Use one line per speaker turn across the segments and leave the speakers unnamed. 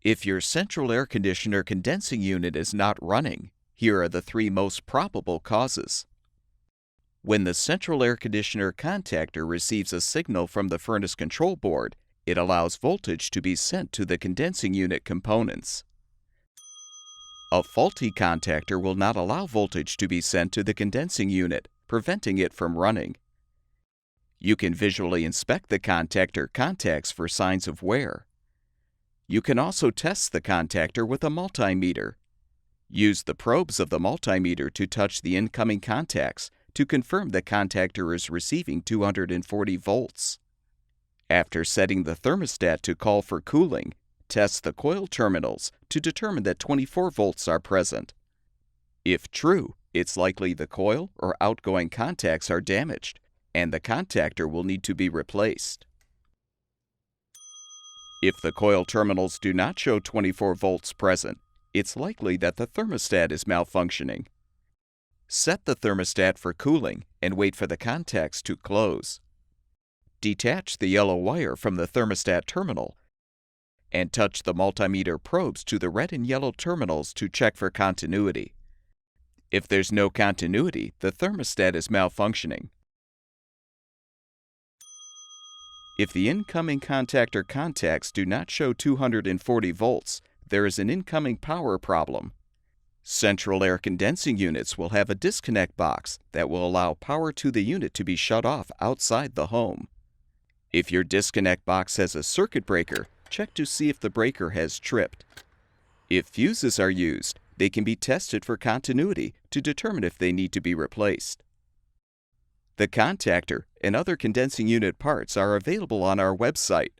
If your central air conditioner condensing unit is not running, here are the 3 most probable causes. When the central air conditioner contactor receives a signal from the furnace control board, it allows voltage to be sent to the condensing unit components. A faulty contactor will not allow voltage to be sent to the condensing unit, preventing it from running. You can visually inspect the contactor contacts for signs of wear. You can also test the contactor with a multimeter. Use the probes of the multimeter to touch the incoming contacts to confirm the contactor is receiving 240 volts. After setting the thermostat to call for cooling, test the coil terminals to determine that 24 volts are present. If true, it's likely the coil or outgoing contacts are damaged, and the contactor will need to be replaced. If the coil terminals do not show 24 volts present, it's likely that the thermostat is malfunctioning. Set the thermostat for cooling and wait for the contacts to close. Detach the yellow wire from the thermostat terminal and touch the multimeter probes to the red and yellow terminals to check for continuity. If there's no continuity, the thermostat is malfunctioning. If the incoming contactor contacts do not show 240 volts, there is an incoming power problem. Central air condensing units will have a disconnect box that will allow power to the unit to be shut off outside the home. If your disconnect box has a circuit breaker, check to see if the breaker has tripped. If fuses are used, they can be tested for continuity to determine if they need to be replaced. The contactor and other condensing unit parts are available on our website.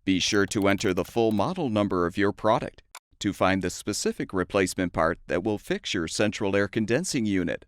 Be sure to enter the full model number of your product to find the specific replacement part that will fix your central air condensing unit.